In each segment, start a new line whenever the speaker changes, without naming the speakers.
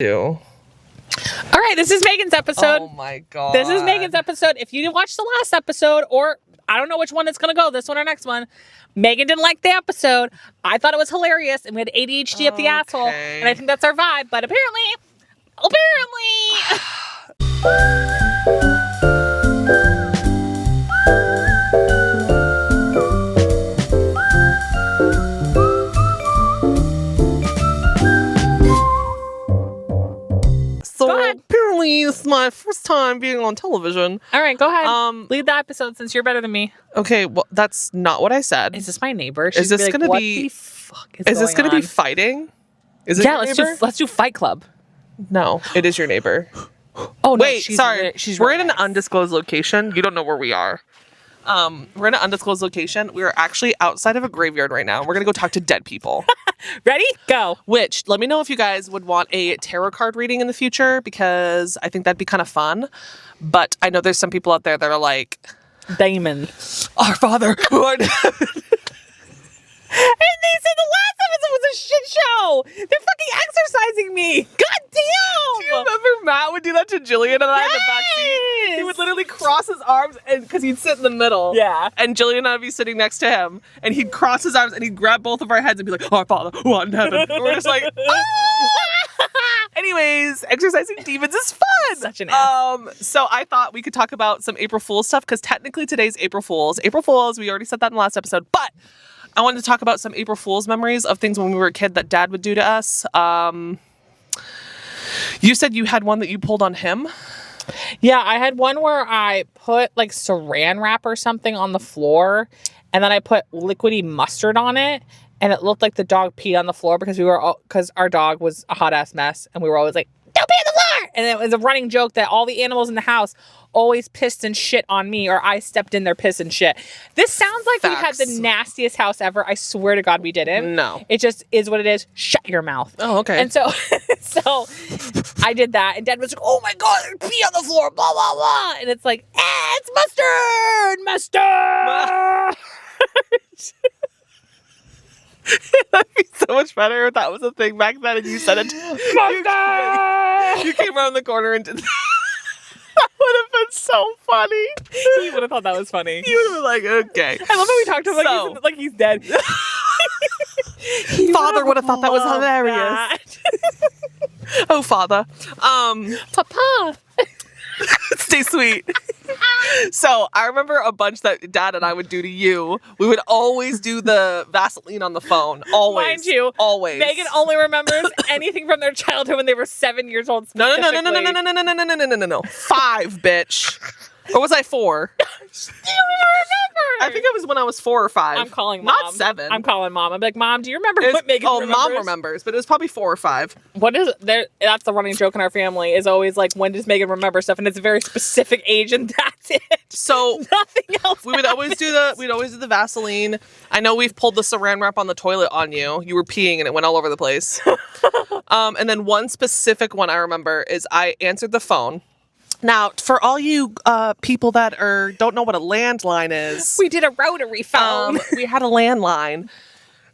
Ew.
All right, this is Megan's episode.
Oh my god.
This is Megan's episode. If you didn't watch the last episode, or I don't know which one it's going to go, this one or next one, Megan didn't like the episode. I thought it was hilarious, and we had ADHD up the asshole, and I think that's our vibe, but apparently...
So apparently it's my first time being on television.
All right, go ahead. Lead the episode since you're better than me.
Okay, well, that's not what I said.
Is this my neighbor?
Is this going to be...
What the fuck
is this going to be fighting? Is it
yeah,
your neighbor?
let's do Fight Club.
No, it is your neighbor.
Oh, no,
wait, sorry. We're in an undisclosed location. You don't know where we are. We're in an undisclosed location. We are actually outside of a graveyard right now. We're going to go talk to dead people.
Ready? Go.
Which, let me know if you guys would want a tarot card reading in the future, because I think that'd be kind of fun. But I know there's some people out there that are like...
Damon.
Our Father, who art in heaven.
And they said the last episode was a shit show. They're fucking exercising me. God damn.
Do you remember Matt would do that to Jillian and I in the backseat? He would literally cross his arms because he'd sit in the middle.
Yeah.
And Jillian and I would be sitting next to him, and he'd cross his arms and he'd grab both of our heads and be like, "Our Father, who art in heaven." And we're just like, Anyways, exercising demons is fun.
Such an ass.
So I thought we could talk about some April Fool's stuff, because technically today's April Fool's. April Fool's, we already said that in the last episode, but I wanted to talk about some April Fool's memories of things when we were a kid that Dad would do to us. You said you had one that you pulled on him.
Yeah, I had one where I put like saran wrap or something on the floor, and then I put liquidy mustard on it, and it looked like the dog peed on the floor because our dog was a hot ass mess, and we were always like, "Don't pee on the floor!" And it was a running joke that all the animals in the house always pissed and shit on me, or I stepped in their piss and shit. This sounds like we had the nastiest house ever. I swear to God we didn't.
No.
It just is what it is. Shut your mouth.
Oh, okay.
And so I did that, and Dad was like, "Oh my God, there's pee on the floor, blah, blah, blah." And it's like, it's mustard!
That'd be so much better if that was a thing back then and you said it.
Mustard!
You came around the corner and did that. That would have been so funny.
He would have thought that was funny.
He would have been like, okay.
I love how we talked to him like he's dead.
Father would have thought that was hilarious. Oh, Father.
Papa.
Stay sweet. So I remember a bunch that Dad and I would do to you. We would always do the Vaseline on the phone. Always.
Mind you,
always.
Megan only remembers anything from their childhood when they were 7 years old.
No. 5, bitch. Or was I 4?
You don't remember.
I think it was when I was 4 or 5.
I'm calling Mom.
Not 7.
I'm calling Mom. I'm like, "Mom, do you remember what Megan remembers?"
Mom remembers, but it was probably 4 or 5.
What is it? That's the running joke in our family, is always like, when does Megan remember stuff? And it's a very specific age, and that's it.
So
nothing else.
We'd always do the Vaseline. I know we've pulled the saran wrap on the toilet on you. You were peeing and it went all over the place. And then one specific one I remember is I answered the phone. Now, for all you people that don't know what a landline is,
we did a rotary phone.
We had a landline,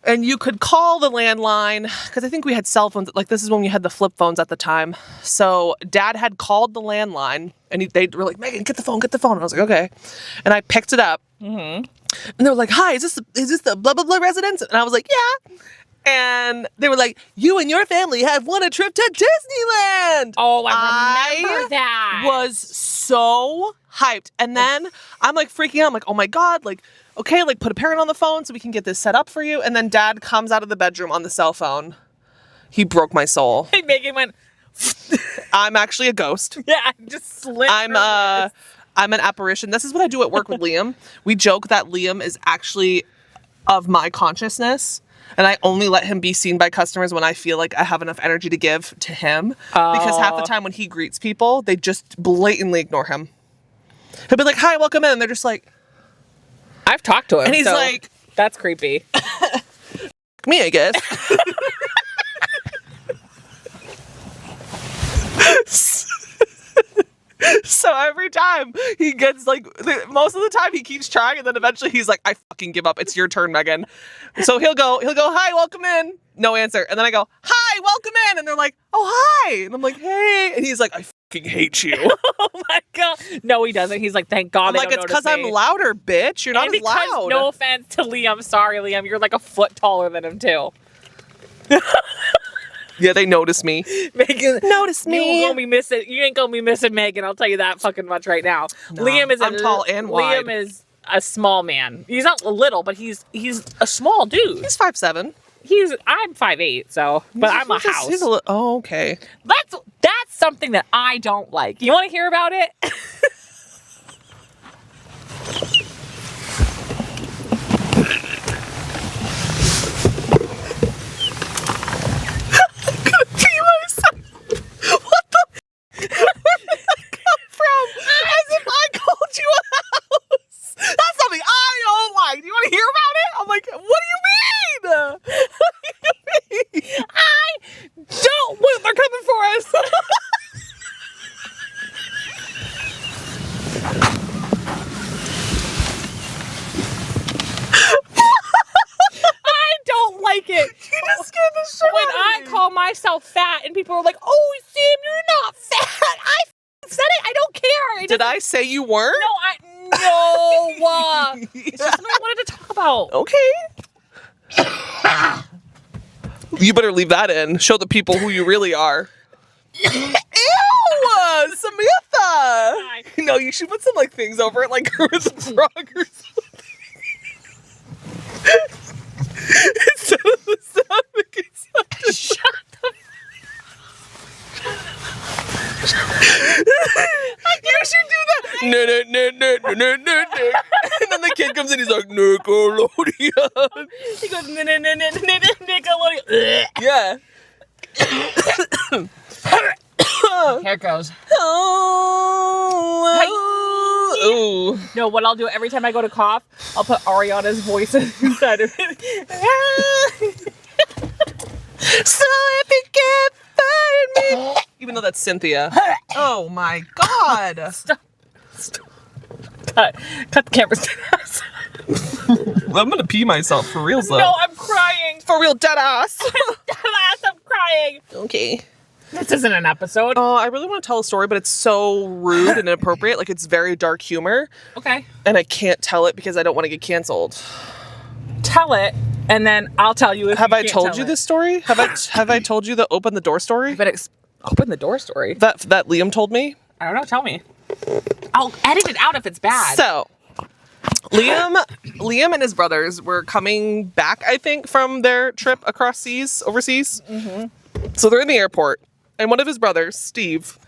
and you could call the landline, because I think we had cell phones. Like, this is when you had the flip phones at the time. So Dad had called the landline, and they were like, "Megan, get the phone, get the phone." And I was like, "Okay," and I picked it up, and they were like, "Hi, is this the blah blah blah residence?" And I was like, "Yeah." And they were like, "You and your family have won a trip to Disneyland."
Oh, I remember that.
Was so hyped. And then I'm like freaking out. I'm like, "Oh my God, like, okay, like put a parent on the phone so we can get this set up for you." And then Dad comes out of the bedroom on the cell phone. He broke my soul.
Hey, Megan went,
I'm actually a ghost.
yeah, just slipped.
I'm an apparition. This is what I do at work with Liam. We joke that Liam is actually of my consciousness, and I only let him be seen by customers when I feel like I have enough energy to give to him. Because half the time when he greets people, they just blatantly ignore him. He'll be like, "Hi, welcome in." And they're just like...
I've talked to him.
And he's like...
That's creepy.
Me, I guess. So every time he gets like, most of the time he keeps trying, and then eventually he's like, "I fucking give up. It's your turn, Megan." So he'll go, "Hi, welcome in." No answer. And then I go, "Hi, hi, welcome in. And they're like, oh, hi. And I'm like, hey. And he's like, I fucking hate you.
Oh my God. No, he doesn't. He's like, thank God
I'm
they
like,
don't
it's because
notice
I'm
me.
louder, bitch. You're not
And
as
because,
loud.
no offense to Liam. Sorry, Liam. You're like a foot taller than him, too.
Yeah, they notice me.
Megan,
Notice me.
You ain't gonna be missing Megan. I'll tell you that fucking much right now.
No,
Liam is
I'm tall and wide.
Liam is a small man. He's not little, but he's a small dude.
He's 5'7".
I'm 5'8", so but I'm a house.
He's a little, oh, okay.
That's something that I don't like. You want to hear about it?
What the where did that come from? As if I called you a house. That's something I don't like. Do you want to hear about it? I'm like, what do you mean? What do you mean?
I don't. What, they're coming for us. I don't like it.
You just scared the shit
When
out of
I
me.
call myself fat and people are like, "Oh, Sam, you're not fat." I said it. I don't care.
Did I say you weren't?
No. It's just something I wanted to talk about.
Okay. You better leave that in. Show the people who you really are. Ew, Samantha. No, you should put some like things over it, like Kermit the Frog or something. Instead of the sound making sound.
Shut the.
You should do that. No. And then the kid comes in, he's like, Nickelodeon.
He goes, Nickelodeon.
Yeah.
Here it goes.
Ooh.
No, what I'll do every time I go to cough, I'll put Ariana's voice inside of it.
So if you can't find me. Even though that's Cynthia. Oh my God.
Stop. Cut the cameras.
I'm gonna pee myself for real, though.
No, I'm crying.
For real, dead ass.
I'm crying.
Okay.
This isn't an episode.
Oh, I really want to tell a story, but it's so rude and inappropriate. Like, it's very dark humor.
Okay.
And I can't tell it because I don't want to get canceled.
Tell it, and then I'll tell you if
Have
you
I
can't
told
tell
you
it.
this story? Have I told you the open the door story?
But open the door story.
That Liam told me?
I don't know. Tell me. I'll edit it out if it's bad.
So, Liam and his brothers were coming back, I think, from their trip overseas. Mm-hmm. So they're in the airport, and one of his brothers, Steve,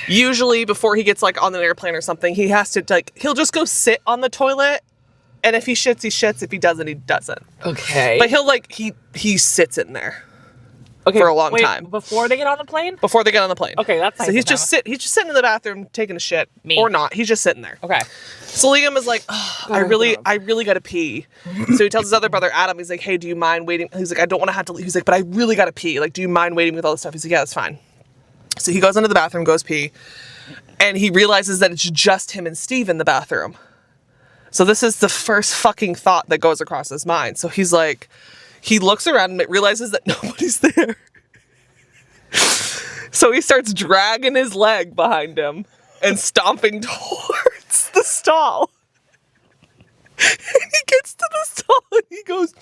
usually before he gets like on an airplane or something, he has to he'll just go sit on the toilet, and if he shits, he shits. If he doesn't, he doesn't.
Okay.
But he'll he sits in there.
Okay,
for a long time.
Before they get on the plane?
Before they get on the plane.
Okay, that's nice.
So he's just sitting in the bathroom taking a shit.
Me.
Or not. He's just sitting there.
Okay.
So Liam is like, oh, I really gotta pee. So he tells his other brother Adam, he's like, hey, do you mind waiting? He's like, I don't want to have to leave. He's like, but I really gotta pee. Like, do you mind waiting with all this stuff? He's like, yeah, that's fine. So he goes into the bathroom, goes pee, and he realizes that it's just him and Steve in the bathroom. So this is the first fucking thought that goes across his mind. So he's like, he looks around and realizes that nobody's there. So he starts dragging his leg behind him and stomping towards the stall. And he gets to the stall and he goes,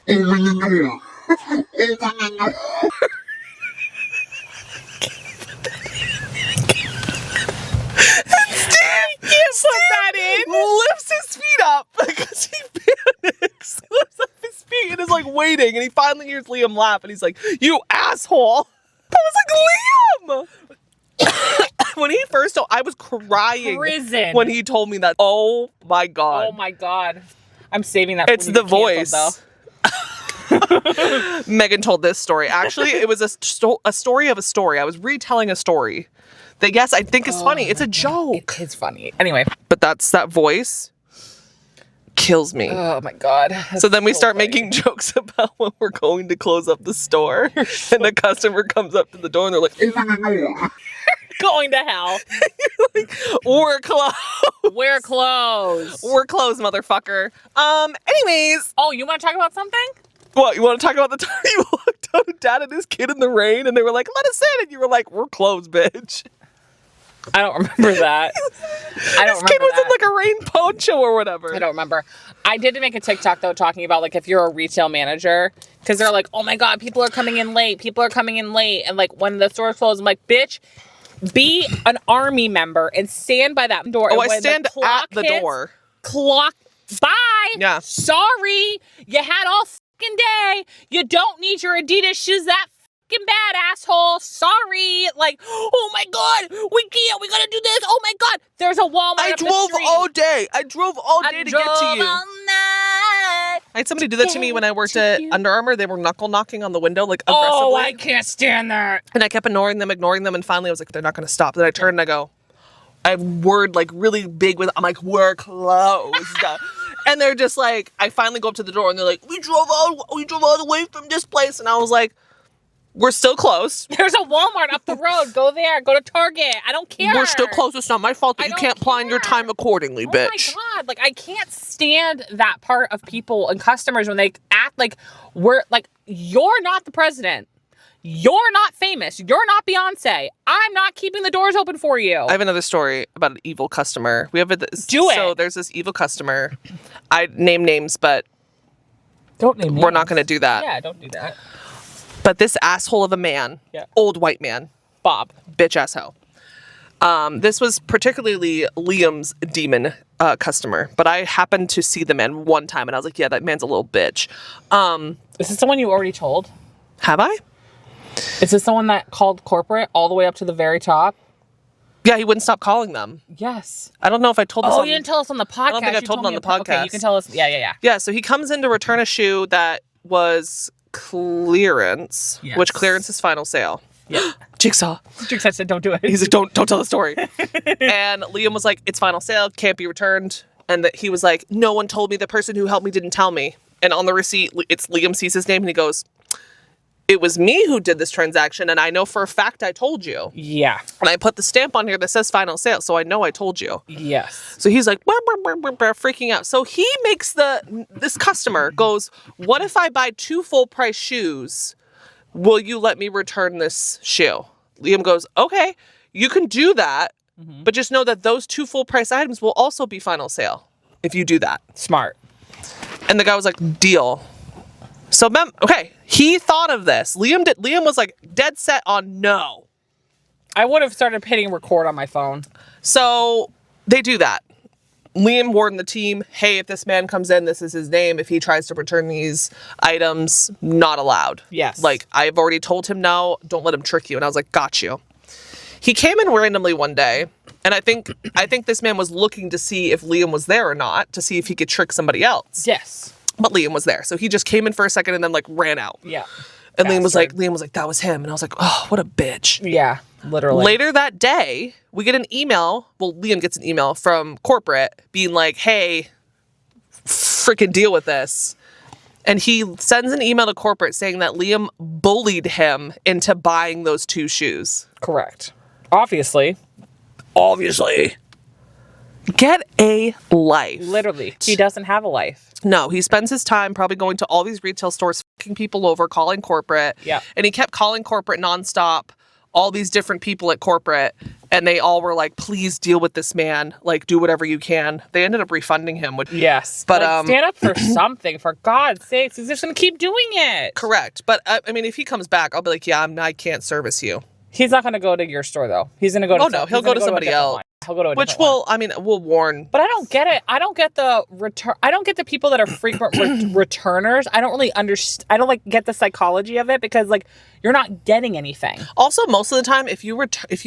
open the door. Open the door. And Steve lifts his feet up because he panics. He lifts up his feet and is like waiting, and he finally hears Liam laugh and he's like, you asshole. I was like, Liam! When he first told, I was crying when he told me that. Oh my God.
Oh my God. I'm saving that for
It's
when
the
you get canceled,
voice. Megan told this story. Actually, it was a story of a story. I was retelling a story that, yes, I think is funny. It's a joke.
It's funny. Anyway.
But that voice kills me.
Oh my God.
So then we start making jokes about when we're going to close up the store. And the customer comes up to the door and they're like, open the door.
Going to hell.
Like, we're closed.
We're closed.
We're closed, motherfucker. Anyways.
Oh, you want to talk about something?
What, you want to talk about the time you walked found Dad and his kid in the rain, and they were like, "Let us in," and you were like, "We're closed, bitch."
I don't remember that. I don't remember
This kid was
that.
in like a rain poncho or whatever.
I don't remember. I did make a TikTok though talking about like if you're a retail manager, because they're like, oh my God, people are coming in late. People are coming in late. And like when the store's closed, I'm like, bitch, be an army member and stand by that door.
Oh,
and
I stand at the door.
Clock. Bye.
Yeah.
Sorry. You had all fucking day. You don't need your Adidas shoes that fucking bad, asshole. Sorry. Like, oh my God, we can't. We gotta do this. Oh my God. There's a Walmart.
I
up the
drove
street.
all day. I drove all day to get to
drove
you.
all night.
I had somebody do that to me when I worked at Under Armour. They were knuckle knocking on the window, like aggressively.
Oh, I can't stand that.
And I kept ignoring them, and finally I was like, they're not going to stop. Then I turned and I go, I have word like really big with, I'm like, we're closed. And they're just like, I finally go up to the door and they're like, we drove all the way from this place. And I was like, we're still closed.
There's a Walmart up the road. Go there. Go to Target. I don't care.
We're still closed. It's not my fault that
I
you
don't
can't plan your
care.
time accordingly, bitch.
Oh my God. Like, I can't stand that part of people and customers when they act like we're like, you're not the president. You're not famous. You're not Beyonce. I'm not keeping the doors open for you.
I have another story about an evil customer. We have a
Do it.
So there's this evil customer. I name names, but
don't name
we're not going to do that.
Yeah, don't do that.
But this asshole of a man, old white man,
Bob,
bitch asshole. This was particularly Liam's demon customer, but I happened to see the man one time, and I was like, yeah, that man's a little bitch.
Is this someone you already told?
Have I?
Is this someone that called corporate all the way up to the very top?
Yeah, he wouldn't stop calling them.
Yes.
I don't know if I told this
Oh,
on...
you didn't tell us on the podcast.
I don't think I told it on the podcast.
Okay, you can tell us. Yeah.
Yeah, so he comes in to return a shoe that was clearance,
Yes.
which clearance is final sale.
Yeah.
Jigsaw.
Jigsaw said, don't do it.
He's like, don't tell the story. And Liam was like, it's final sale, can't be returned. And he was like, no one told me. The person who helped me didn't tell me. And on the receipt, it's Liam sees his name and he goes, it was me who did this transaction, and I know for a fact I told you.
Yeah.
And I put the stamp on here that says final sale, so I know I told you.
Yes.
So he's like, freaking out. So he makes this customer goes, what if I buy 2 full price shoes? Will you let me return this shoe? Liam goes, okay, you can do that, but just know that those 2 full price items will also be final sale if you do that.
Smart.
And the guy was like, deal. So, okay, he thought of this. Liam was like dead set on no.
I would have started hitting record on my phone.
So they do that. Liam warned the team, hey, if this man comes in, this is his name. If he tries to return these items, not allowed.
Yes.
Like, I've already told him no, don't let him trick you. And I was like, got you. He came in randomly one day, and I think this man was looking to see if Liam was there or not, to see if he could trick somebody else.
Yes.
But Liam was there. So he just came in for a second and then like ran out.
Yeah.
And Liam was like, that was him. And I was like, oh, what a bitch.
Yeah, literally.
Later that day, we get an email. Well, Liam gets an email from corporate being like, hey, freaking deal with this. And he sends an email to corporate saying that Liam bullied him into buying those 2 shoes.
Correct. Obviously.
Get a life.
Literally. He doesn't have a life.
No, he spends his time probably going to all these retail stores, fucking people over, calling corporate.
Yeah.
And he kept calling corporate nonstop, all these different people at corporate, and they all were like, please deal with this man. Like, do whatever you can. They ended up refunding him.
Yes.
But
like, stand up for something, for God's sakes. He's just going to keep doing it.
Correct. But, I mean, if he comes back, I'll be like, yeah, I can't service you.
He's not going to go to your store, though. He's going to go to...
Oh, no. He'll go to somebody else.
He'll go to a
Which
different one.
I mean, we'll warn.
But I don't get it. I don't get the return. I don't get the people that are frequent returners. I don't really understand. I don't like get the psychology of it because like you're not getting anything.
Also, most of the time,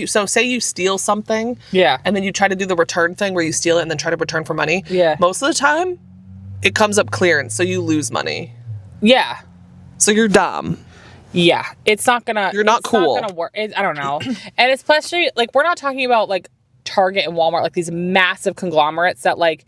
so say you steal something,
Yeah.
and then you try to do the return thing where you steal it and then try to return for money.
Yeah.
Most of the time, it comes up clearance, so you lose money.
Yeah.
So you're dumb.
Yeah. It's not gonna.
You're not cool.
It's not gonna work. I don't know. And especially like we're not talking about like Target and Walmart, like these massive conglomerates that like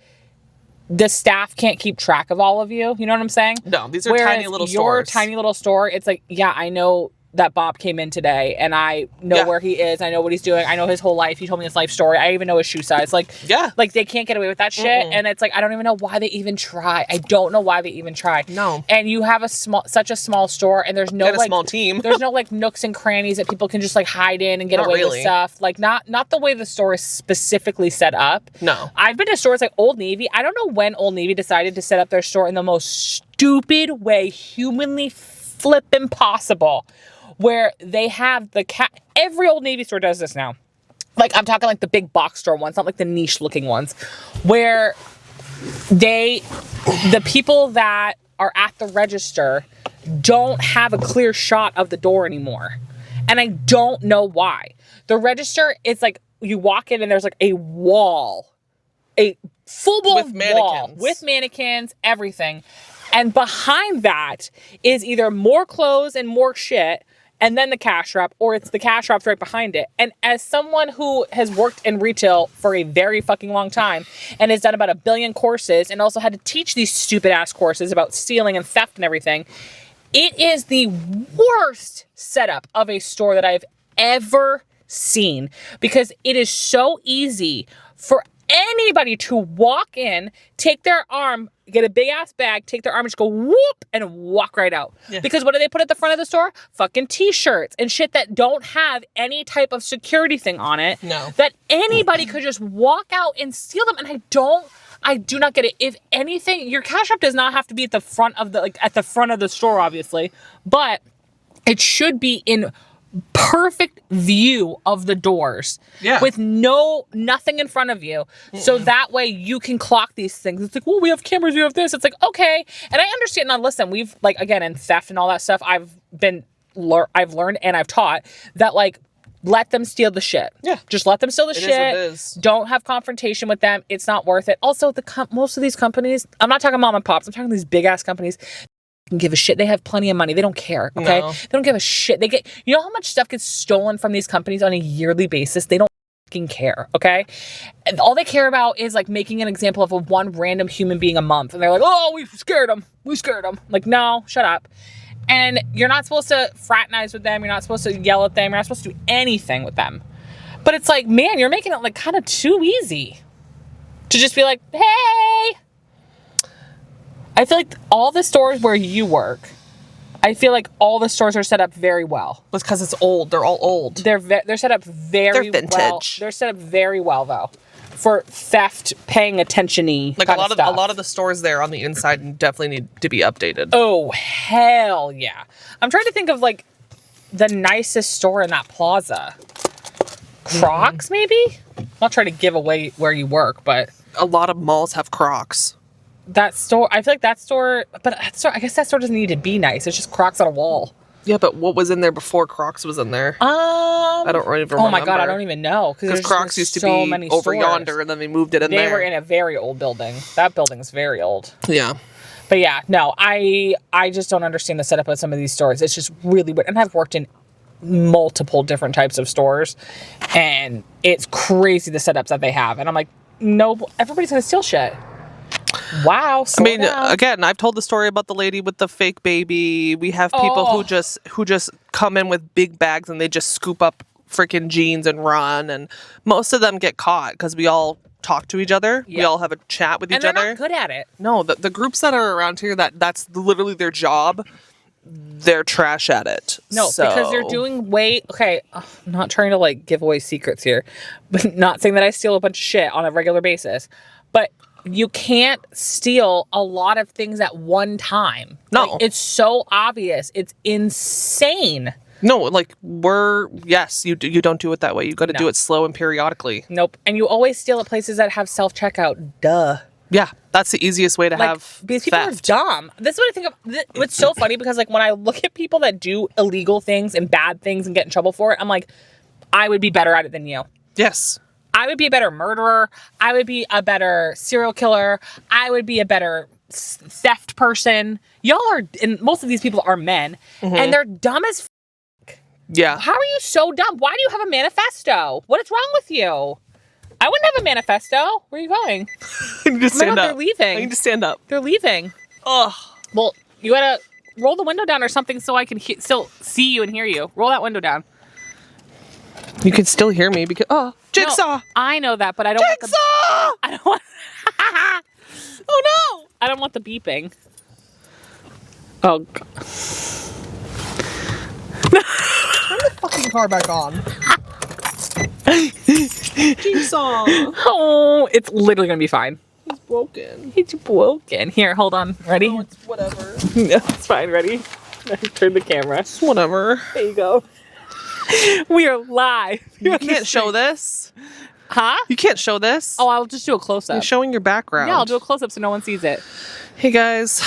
the staff can't keep track of all of you. You know what I'm saying?
No, these are
Whereas
tiny little
your
stores.
tiny little store, it's like, yeah, I know that Bob came in today, and I know where he is. I know what he's doing. I know his whole life. He told me his life story. I even know his shoe size. Like, like they can't get away with that shit. And it's like, I don't even know why they even try. I don't know why they even try.
No.
And you have such a small store, and there's no
like small team.
There's no like nooks and crannies that people can just like hide in and get away with stuff. Like not the way the store is specifically set up.
No.
I've been to stores like Old Navy. I don't know when Old Navy decided to set up their store in the most stupid way humanly flippin' possible, where they have every Old Navy store does this now. Like, I'm talking like the big box store ones, not like the niche looking ones, where the people that are at the register don't have a clear shot of the door anymore. And I don't know why. The register is like, you walk in and there's like a wall, a full-blown wall with mannequins, everything. And behind that is either more clothes and more shit, and then the cash wrap, or it's the cash wraps right behind it. And as someone who has worked in retail for a very fucking long time and has done about 1 billion courses and also had to teach these stupid ass courses about stealing and theft and everything, it is the worst setup of a store that I've ever seen, because it is so easy for anybody to walk in, take their arm, get a big ass bag, take their arm and just go whoop and walk right out. Yeah. Because what do they put at the front of the store? Fucking t-shirts and shit that don't have any type of security thing on it.
No.
That anybody could just walk out and steal them. And I do not get it. If anything, your cash wrap does not have to be at the front of the store, obviously, but it should be in perfect view of the doors, with nothing in front of you. So that way you can clock these things. It's like, well, we have cameras, we have this. It's like, okay. And I understand. Now listen, we've like, again, in theft and all that stuff, I've learned and I've taught that, like, let them steal the shit. Yeah. Just let them steal the shit. Is what it is. Don't have confrontation with them. It's not worth it. Also, most of these companies, I'm not talking mom and pops, I'm talking these big ass companies, give a shit. They have plenty of money. They don't care. Okay. No. They don't give a shit. You know how much stuff gets stolen from these companies on a yearly basis? They don't fucking care. Okay. And all they care about is like making an example of one random human being a month. And they're like, oh, we scared them. We scared them. Like, no, shut up. And you're not supposed to fraternize with them. You're not supposed to yell at them. You're not supposed to do anything with them. But it's like, man, you're making it like kind of too easy to just be like, hey. I feel like all the stores where you work, I feel like all the stores are set up very well.
It's because it's old. They're all old.
They're set up very
vintage.
Well. They're set up very well, though, for theft, paying attention-y
like
kind of stuff.
A lot of the stores there on the inside definitely need to be updated.
Oh, hell yeah. I'm trying to think of, like, the nicest store in that plaza. Crocs, maybe? I'm not trying to give away where you work, but...
A lot of malls have Crocs.
That store, I feel like that store, I guess that store doesn't need to be nice. It's just Crocs on a wall.
Yeah, but what was in there before Crocs was in there? I don't really remember.
Oh my God, I don't even know.
Because Crocs used to be over yonder and then they moved it in there.
They were in a very old building. That building's very old.
Yeah.
But yeah, no, I just don't understand the setup of some of these stores. It's just really weird. And I've worked in multiple different types of stores, and it's crazy the setups that they have. And I'm like, no, everybody's going to steal shit. Wow.
I mean, again, I've told the story about the lady with the fake baby. We have people who just come in with big bags and they just scoop up freaking jeans and run. And most of them get caught because we all talk to each other. Yeah. We all have a chat with each other.
And they're not good at it.
No, the groups that are around here, that's literally their job. They're trash at it.
No, because they're doing okay, I'm not trying to like give away secrets here, but not saying that I steal a bunch of shit on a regular basis. But you can't steal a lot of things at one time. No. Like, it's so obvious. It's insane.
No, like you don't do it that way. You got to do it slow and periodically.
Nope. And you always steal at places that have self-checkout. Duh.
Yeah, that's the easiest way to have
because people are dumb. This is what I think of. It's so funny because like when I look at people that do illegal things and bad things and get in trouble for it, I'm like, I would be better at it than you.
Yes.
I would be a better murderer. I would be a better serial killer. I would be a better theft person. Y'all are, and most of these people are men, and they're dumb as f***.
Yeah.
How are you so dumb? Why do you have a manifesto? What is wrong with you? I wouldn't have a manifesto. Where are you going?
I need to stand up.
They're leaving.
I need to stand up.
They're leaving.
Ugh.
Well, you gotta roll the window down or something so I can still see you and hear you. Roll that window down.
You can still hear me because Jigsaw.
No, I know that, but I don't
Jigsaw.
I don't want
Oh no!
I don't want the beeping. Oh God.
Turn the fucking car back on. Jigsaw.
Oh, it's literally gonna be fine.
He's broken.
It's broken. Here, hold on. Ready?
Oh, it's whatever.
No, it's fine. Ready? Turn the camera.
It's whatever.
There you go. We are live.
You can't show this.
Huh?
You can't show this.
Oh, I'll just do a close-up.
You're showing your background.
Yeah, I'll do a close-up so no one sees it.
Hey guys,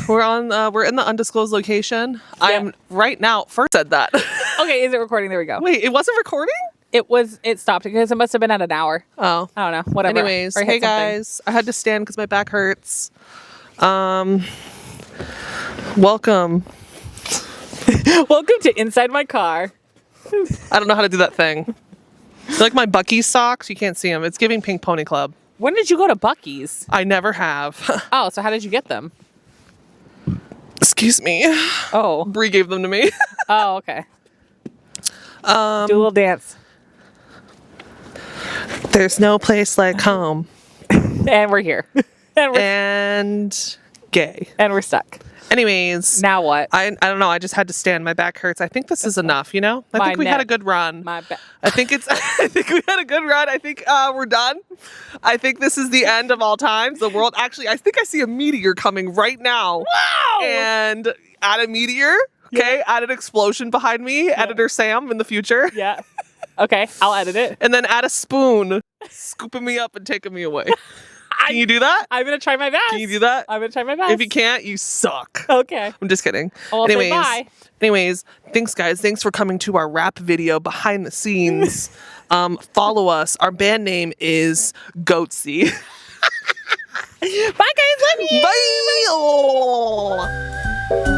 we're in the undisclosed location.
Yeah.
I'm right now. First said that.
Okay, is it recording? There we go.
Wait, it wasn't recording?
It stopped because it must have been at an hour.
Oh,
I don't know. Whatever.
anyways,
Or hit
hey
something.
guys, I had to stand because my back hurts. Welcome.
Welcome to Inside My Car.
I don't know how to do that thing. They're like my Buc-ee's socks. You can't see them. It's giving Pink Pony Club.
When did you go to Buc-ee's?
I never have.
Oh, so how did you get them?
Excuse me.
Oh.
Bree gave them to me.
Oh, okay. Do a little dance.
There's no place like home.
And we're here.
And gay.
And we're stuck.
Anyways.
Now what?
I don't know. I just had to stand. My back hurts. I think this is enough, you know? I
My
think we had
neck.
a good run.
My back.
I think we had a good run. I think we're done. I think this is the end of all times. The world actually, I think I see a meteor coming right now.
Wow!
And add a meteor. Okay. Add an explosion behind me. Editor Sam in the future.
Yeah. Okay, I'll edit it.
And then add a spoon, scooping me up and taking me away. Can you do that?
I'm going to try my best.
Can you do that?
I'm going to try my best.
If you can't, you suck.
Okay.
I'm just kidding.
Well, I'll say bye.
Anyways, thanks guys. Thanks for coming to our rap video behind the scenes. Follow us. Our band name is Goatsy.
Bye, guys. Love you.
Bye.